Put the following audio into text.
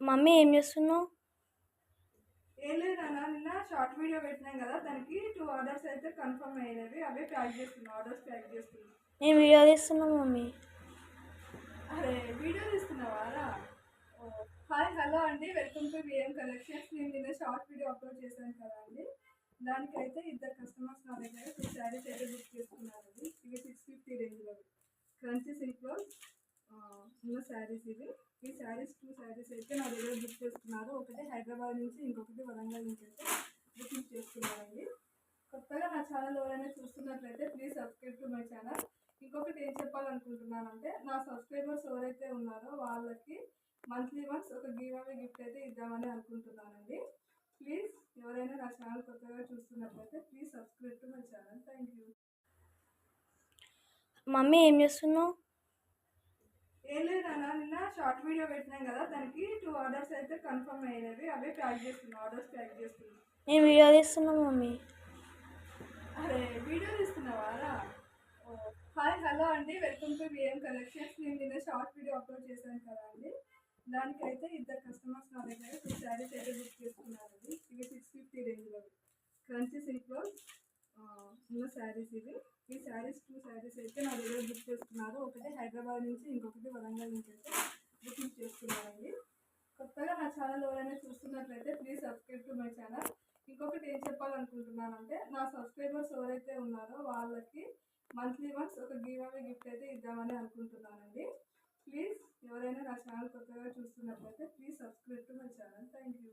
Mummy ఏం చేస్తున్నావు? ఏం లేదు నాన్న, నిన్న షార్ట్ వీడియో పెట్టినాం కదా, దానికి 2 ఆర్డర్స్ అయితే కన్ఫర్మ్ అయినవి. అవే ప్యాక్ చేస్తున్నా, ఆర్డర్స్ ప్యాక్ చేస్తున్నా. నేను వీడియో తీస్తున్నా మమ్మీ. అరే వీడియో తీస్తున్నావా రా? హాయ్ హలో అండి, వెల్కమ్ టు విఎం కలెక్షన్స్. నేను నిన్న షార్ట్ వీడియో అప్లోడ్ చేశాను కదా అండి, దానికైతే ఇద్దరు కస్టమర్స్ నా దగ్గర 2 శారీస్ అయితే బుక్ చేసుకున్నారండి. ఇవి 650 రేంజ్లో క్రంచీ సిల్క్లో ఉన్న శారీస్ ఇవి. ఈ శారీస్ 2 శారీస్ అయితే నా దగ్గర బుక్ చేసుకున్నారు. ఒకటి హైదరాబాద్ నుంచి, ఇంకొకటి వరంగల్ నుంచి అయితే బుకింగ్ చేసుకున్నారండి. కొత్తగా నా ఛానల్ ఎవరైనా చూస్తున్నట్లయితే please subscribe to my channel. ఇంకొకటి ఏం చెప్పాలనుకుంటున్నానంటే, నా సబ్స్క్రైబర్స్ ఎవరైతే ఉన్నారో వాళ్ళకి మంత్లీ వన్స్ ఒక గివ్ అవే గిఫ్ట్ అయితే ఇద్దామని అనుకుంటున్నానండి. ప్లీజ్ ఎవరైనా నా ఛానల్ కొత్తగా చూస్తున్నట్లయితే please subscribe to my channel. Thank you. Mummy ఏం చేస్తున్నావు? ఏం లేదు అన్న, నిన్న షార్ట్ వీడియో పెట్టినాం కదా, దానికి 2 ఆర్డర్స్ అయితే కన్ఫర్మ్ అయినవి. అవే ప్యాక్ చేస్తున్నా, ఆర్డర్స్ ప్యాక్ చేస్తున్నా. నేను వీడియో తీస్తున్నా మమ్మీ. అరే వీడియో తీస్తున్నావా రా? హాయ్ హలో అండి, వెల్కమ్ టు విఎం కలెక్షన్స్. నేను నిన్న షార్ట్ వీడియో అప్లోడ్ చేశాను కదా అండి, దానికైతే ఇద్దరు కస్టమర్స్ నా దగ్గర 2 శారీస్ అయితే బుక్ చేసుకున్నారండి. ఇవి 650 రేంజ్లో క్రంచీ సిల్క్లో ఉన్న శారీస్ ఇవి. ఈ శారీస్ 2 శారీస్ అయితే నా దగ్గర బుక్ చేసుకున్నారు. ఒకటి హైదరాబాద్ నుంచి, ఇంకొకటి వరంగల్ నుంచి అయితే బుకింగ్ చేసుకున్నారండి. కొత్తగా నా ఛానల్ ఎవరైనా చూస్తున్నట్లయితే please subscribe to my channel. ఇంకొకటి ఏం చెప్పాలనుకుంటున్నానంటే, నా సబ్స్క్రైబర్స్ ఎవరైతే ఉన్నారో వాళ్ళకి మంత్లీ వన్స్ ఒక గివ్ అవే గిఫ్ట్ అయితే ఇద్దామని అనుకుంటున్నానండి. ప్లీజ్ ఎవరైనా నా ఛానల్ కొత్తగా చూస్తున్నట్లయితే please subscribe to my channel. Thank you.